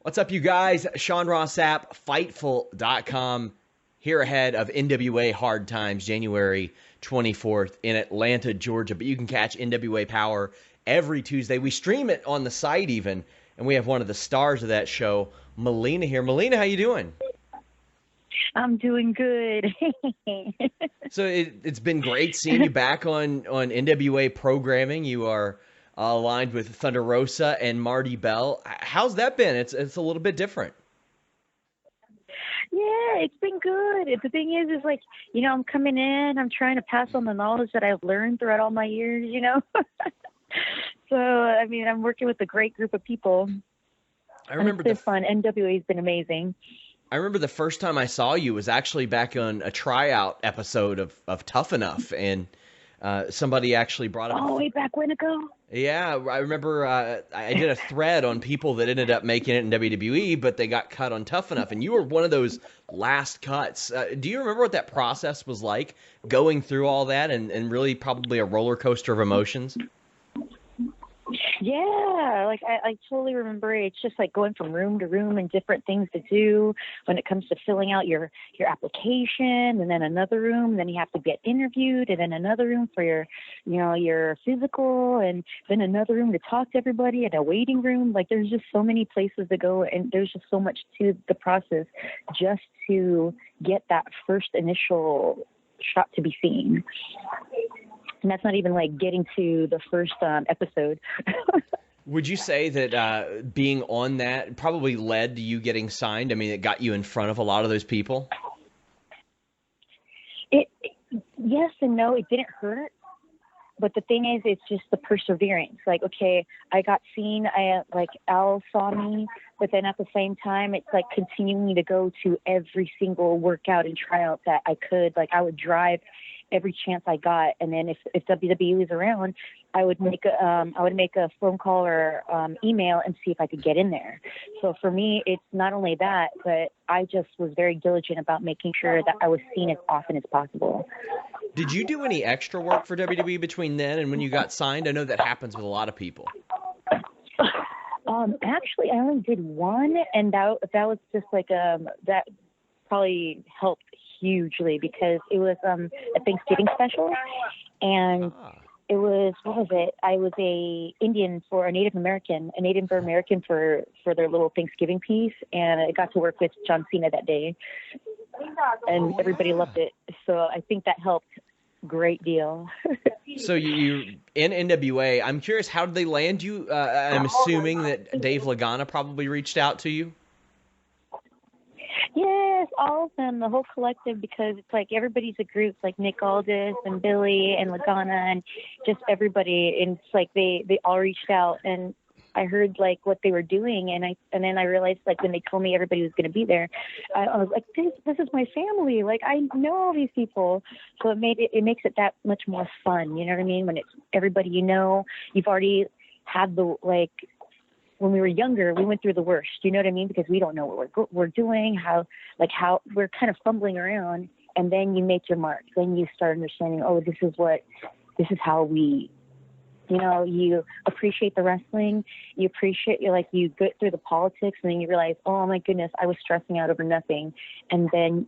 What's up, you guys? Sean Ross Sapp, Fightful.com, here ahead of NWA Hard Times, January 24th in Atlanta, Georgia. But you can catch NWA Power every Tuesday. We stream it on the site even, and we have one of the stars of that show, Melina, here. Melina, how you doing? I'm doing good. So it's been great seeing you back on NWA programming. You are aligned with Thunder Rosa and Marti Bell. How's that been? It's a little bit different. Yeah, it's been good. The thing is like, I'm coming in, I'm trying to pass on the knowledge that I've learned throughout all my years. So, I'm working with a great group of people. I remember it's been fun. NWA's been amazing. I remember the first time I saw you was actually back on a tryout episode of Tough Enough, and somebody actually brought up. Oh, way back when ago? Yeah, I remember I did a thread on people that ended up making it in WWE, but they got cut on Tough Enough, and you were one of those last cuts. Do you remember what that process was like, going through all that, and really probably a roller coaster of emotions? Yeah, I totally remember it. It's just like going from room to room and different things to do when it comes to filling out your application, and then another room, and then you have to get interviewed, and then another room for your physical, and then another room to talk to everybody, and a waiting room. Like, there's just so many places to go, and there's just so much to the process just to get that first initial shot to be seen. And that's not even like getting to the first episode. Would you say that being on that probably led to you getting signed? I mean, it got you in front of a lot of those people? Yes and no. It didn't hurt. But the thing is, it's just the perseverance. Like, okay, I got seen. Al saw me. But then at the same time, it's like continuing to go to every single workout and tryout that I could. Like, I would drive every chance I got, and then if WWE was around, I would make a phone call or email and see if I could get in there. So for me, it's not only that, but I just was very diligent about making sure that I was seen as often as possible. Did you do any extra work for WWE between then and when you got signed? I know that happens with a lot of people. Actually, I only did one, and that was just like that probably helped hugely because it was a Thanksgiving special, and it was, what was it? I was a Native American for their little Thanksgiving piece, and I got to work with John Cena that day, and everybody loved it. So I think that helped great deal. So you in NWA, I'm curious, how did they land you? I'm assuming that Dave Lagana probably reached out to you. Yes, all of them, the whole collective, because it's like everybody's a group, like Nick Aldis and Billy and Lagana and just everybody. And it's like they all reached out, and I heard like what they were doing, and then I realized, like, when they told me everybody was going to be there, I was like, this is my family. Like, I know all these people, so it makes it that much more fun. You know what I mean? When it's everybody you've already had the like. When we were younger, we went through the worst. You know what I mean? Because we don't know what we're doing, how we're kind of fumbling around, and then you make your mark. Then you start understanding, oh, this is how we. You appreciate the wrestling, you go through the politics, and then you realize, oh my goodness, I was stressing out over nothing. And then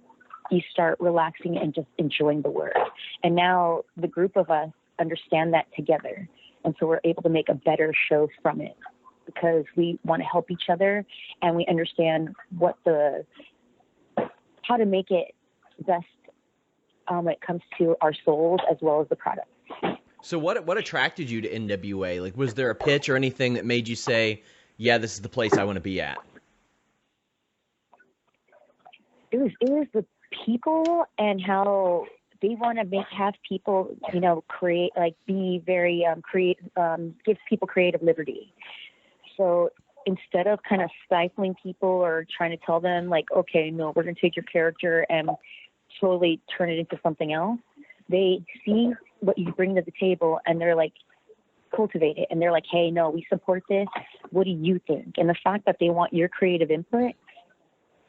you start relaxing and just enjoying the work. And now the group of us understand that together. And so we're able to make a better show from it because we want to help each other, and we understand how to make it best when it comes to our souls as well as the product. So what attracted you to NWA? Like, was there a pitch or anything that made you say, yeah, this is the place I want to be at? It was the people and how they want to have people, create, like, be very give people creative liberty. So instead of kind of stifling people or trying to tell them, like, okay, no, we're going to take your character and totally turn it into something else, they see what you bring to the table, and they're like, cultivate it. And they're like, hey, no, we support this. What do you think? And the fact that they want your creative input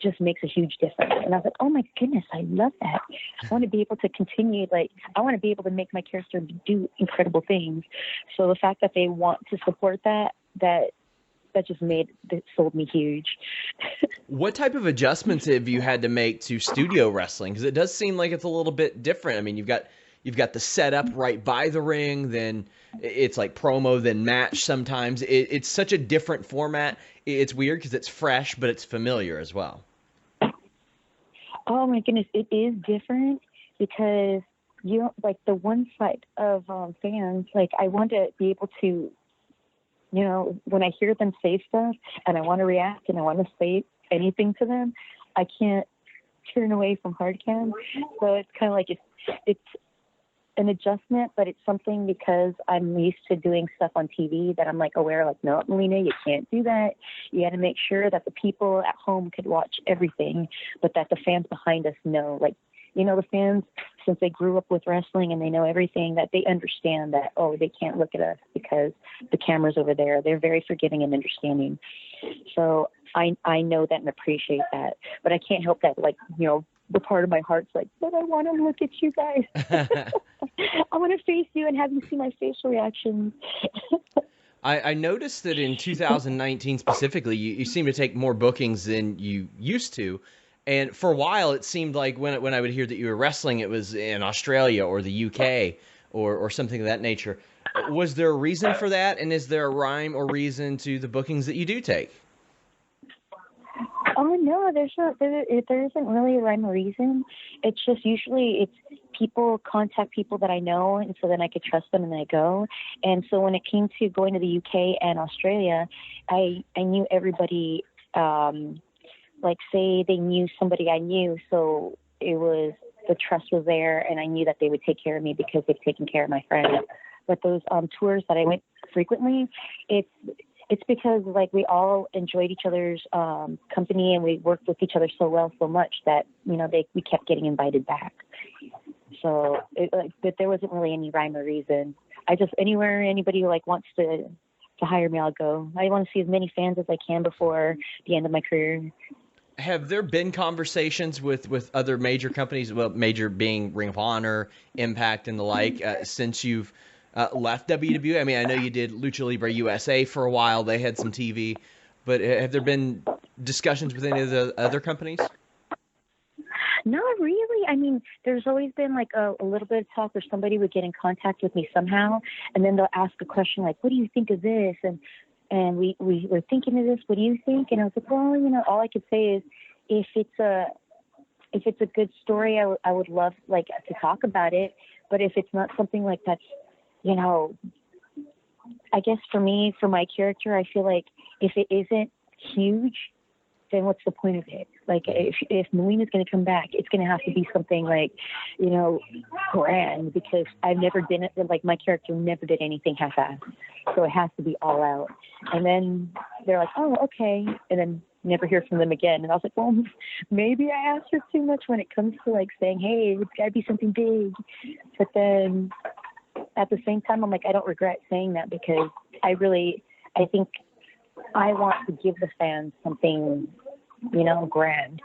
just makes a huge difference. And I was like, oh my goodness, I love that. I want to be able to continue, I want to be able to make my character do incredible things. So the fact that they want to support that sold me huge. What type of adjustments have you had to make to studio wrestling? Because it does seem like it's a little bit different. I mean, you've got the setup right by the ring, then it's like promo, then match sometimes. It's such a different format. It's weird because it's fresh, but it's familiar as well. Oh my goodness, it is different because you don't, like the one side of fans, like I want to be able to, you know, when I hear them say stuff and I want to react and I want to say anything to them, I can't turn away from hard cam. So it's kind of like it's an adjustment, but it's something because I'm used to doing stuff on TV that I'm like aware, like, no, Melina, you can't do that. You got to make sure that the people at home could watch everything, but that the fans behind us know, like, you know, the fans, since they grew up with wrestling and they know everything, that they understand that, oh, they can't look at us because the camera's over there. They're very forgiving and understanding. So I know that and appreciate that, but I can't help that, like, you know, the part of my heart's like, but I want to look at you guys. I want to face you and have you see my facial reactions. I noticed that in 2019 specifically, you seem to take more bookings than you used to. And for a while, it seemed like when I would hear that you were wrestling, it was in Australia or the UK or something of that nature. Was there a reason for that? And is there a rhyme or reason to the bookings that you do take? Oh no, there isn't really a rhyme or reason. It's just usually it's people contact people that I know, and so then I could trust them and I go. And so when it came to going to the UK and Australia, I knew everybody. Like say they knew somebody I knew, so it was the trust was there, and I knew that they would take care of me because they've taken care of my friends. But those tours that I went frequently, it's because like we all enjoyed each other's company and we worked with each other so well so much that, you know, we kept getting invited back. So but there wasn't really any rhyme or reason. I just anywhere anybody like wants to hire me, I'll go. I want to see as many fans as I can before the end of my career. Have there been conversations with other major companies, well, major being Ring of Honor, Impact, and the like, since you've left WWE? I mean, I know you did Lucha Libre USA for a while. They had some TV. But have there been discussions with any of the other companies? Not really. I mean, there's always been like a little bit of talk where somebody would get in contact with me somehow, and then they'll ask a question like, what do you think of this? And we were thinking of this. What do you think? And I was like, well, you know, all I could say is if it's a good story, I would love like to talk about it. But if it's not something like that's, you know, I guess for me, for my character, I feel like if it isn't huge, then what's the point of it? Like, if Melina's going to come back, it's going to have to be something like, you know, grand, because I've never done it. Like, my character never did anything half-assed. So it has to be all out. And then they're like, oh, okay. And then never hear from them again. And I was like, well, maybe I asked her too much when it comes to like saying, hey, it's got to be something big. But then at the same time, I'm like, I don't regret saying that, because I think I want to give the fans something, you know, grand.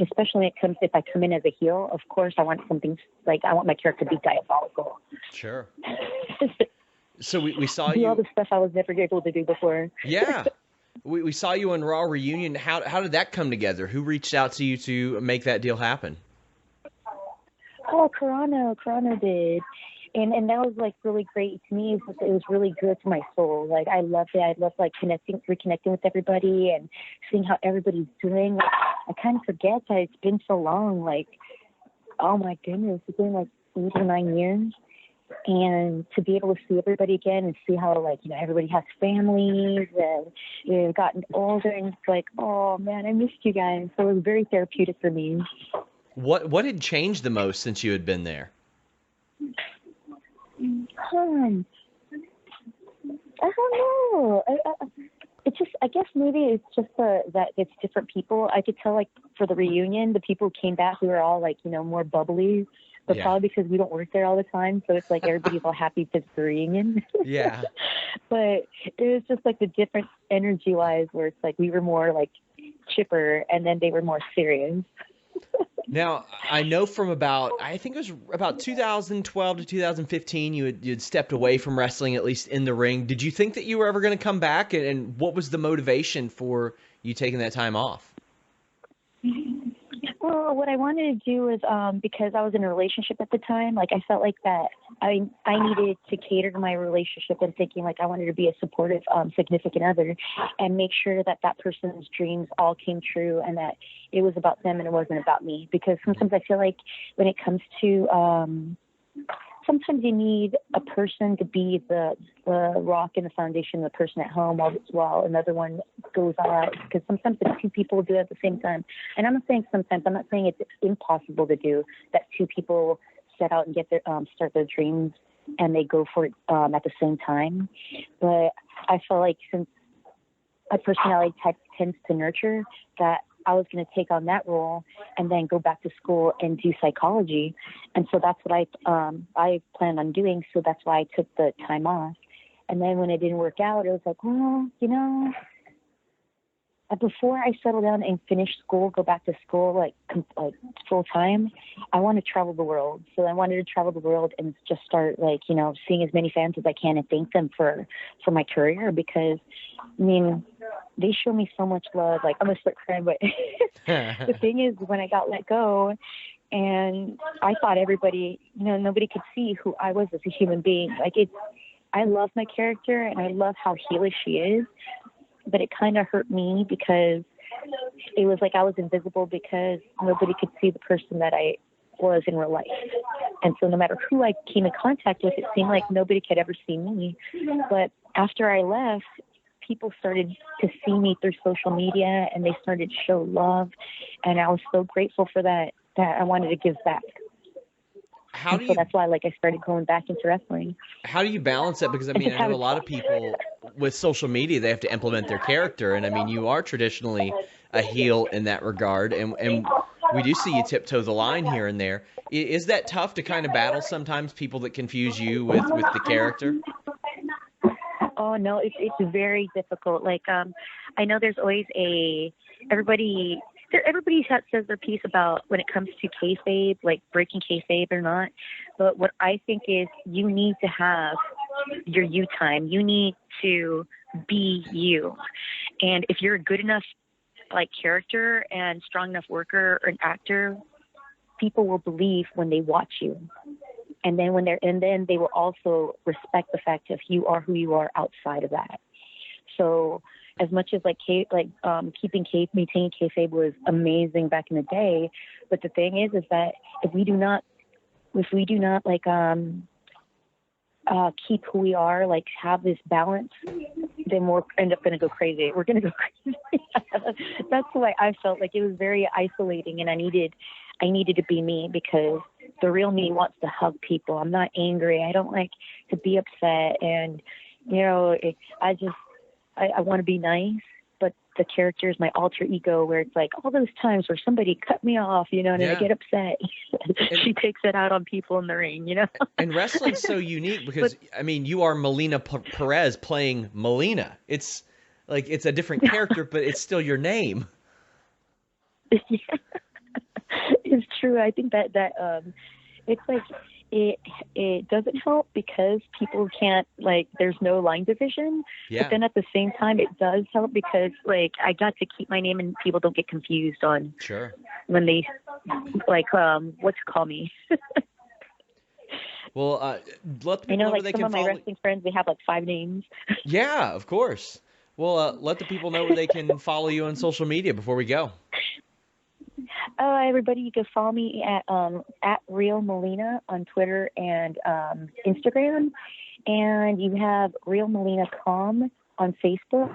Especially when it comes, if I come in as a heel, of course I want something like, I want my character to be diabolical. Sure. So we saw do you all the stuff I was never able to do before. Yeah. We saw you on Raw Reunion. How did that come together? Who reached out to you to make that deal happen? Oh, Carano did. And that was like really great to me. It was really good to my soul. Like, I loved it. I loved like reconnecting with everybody and seeing how everybody's doing. Like, I kind of forget that it's been so long. Like, oh my goodness, it's been like 8 or 9 years. And to be able to see everybody again and see how, like, you know, everybody has families and they've gotten older, and it's like, oh man, I missed you guys. So it was very therapeutic for me. What had changed the most since you had been there? I don't know. It's just, I guess maybe it's just that it's different people. I could tell, like, for the reunion, the people who came back, we were all, like, you know, more bubbly. But probably because we don't work there all the time, so it's like everybody's all happy because it's the reunion. Yeah. But it was just like the difference energy-wise, where it's like we were more like chipper, and then they were more serious. Now, I know from I think it was about 2012 to 2015, you'd stepped away from wrestling, at least in the ring. Did you think that you were ever going to come back? And what was the motivation for you taking that time off? Well, what I wanted to do was because I was in a relationship at the time, like I felt like that I needed to cater to my relationship and thinking like I wanted to be a supportive significant other and make sure that that person's dreams all came true and that it was about them and it wasn't about me. Because sometimes I feel like when it comes to sometimes you need a person to be the rock and the foundation of the person at home while another one goes out. Because sometimes the two people do it at the same time. And I'm not saying sometimes, I'm not saying it's impossible to do that two people set out and get their start their dreams and they go for it at the same time. But I feel like since my personality type tends to nurture, that I was going to take on that role and then go back to school and do psychology. And so that's what I planned on doing. So that's why I took the time off. And then when it didn't work out, it was like, well, you know, before I settle down and finish school, go back to school, like full time, I want to travel the world. So I wanted to travel the world and just start like, you know, seeing as many fans as I can and thank them for my career because, I mean, they show me so much love. Like, I'm going to start crying, but the thing is, when I got let go and I thought everybody, you know, nobody could see who I was as a human being. Like, I love my character and I love how heelish she is, but it kind of hurt me because it was like I was invisible because nobody could see the person that I was in real life. And so no matter who I came in contact with, it seemed like nobody could ever see me. But after I left, people started to see me through social media and they started to show love. And I was so grateful for that I wanted to give back. So that's why I started going back into wrestling. How do you balance that? Because I mean, I know a lot of people with social media, they have to implement their character. And I mean, you are traditionally a heel in that regard. And we do see you tiptoe the line here and there. Is that tough to kind of battle sometimes, people that confuse you with the character? Oh, no, it's very difficult. Like, I know there's always everybody says their piece about when it comes to kayfabe, like breaking kayfabe or not. But what I think is you need to have your you time. You need to be you. And if you're a good enough like character and strong enough worker or an actor, people will believe when they watch you. And then they will also respect the fact that you are who you are outside of that. So as much as maintaining kayfabe was amazing back in the day, but the thing is that if we do not keep who we are, like have this balance, then we'll end up going to go crazy. We're going to go crazy. That's why I felt like it was very isolating, and I needed to be me because the real me wants to hug people. I'm not angry. I don't like to be upset, and you know, I want to be nice, but the character is my alter ego where it's like all those times where somebody cut me off, you know, and I get upset. She takes it out on people in the ring, you know. And wrestling's so unique because, I mean, you are Melina Perez playing Melina. It's like it's a different character, but it's still your name. Yeah. It's true. I think that it's like it doesn't help because people can't, like, there's no line division. Yeah. But then at the same time, it does help because, like, I got to keep my name and people don't get confused on when they, like, what to call me. Well, let the people know like where they some can of my follow. wrestling friends, they have like 5 names. Yeah, of course. Well, let the people know where they can follow you on social media before we go. Everybody, you can follow me at Real Melina on Twitter and Instagram, and you have Real Melina.com on Facebook,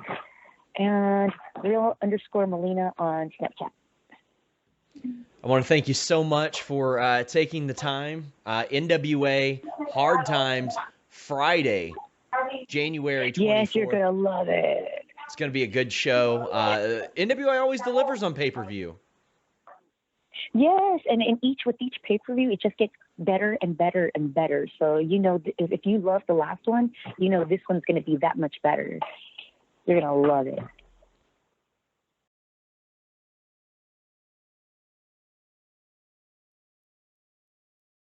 and Real_Melina on Snapchat. I want to thank you so much for taking the time. NWA Hard Times Friday, January 24th. Yes, you're gonna love it. It's gonna be a good show. NWA always delivers on pay-per-view. Yes, and with each pay-per-view, it just gets better and better and better. So, you know, if you love the last one, you know this one's going to be that much better. You're going to love it.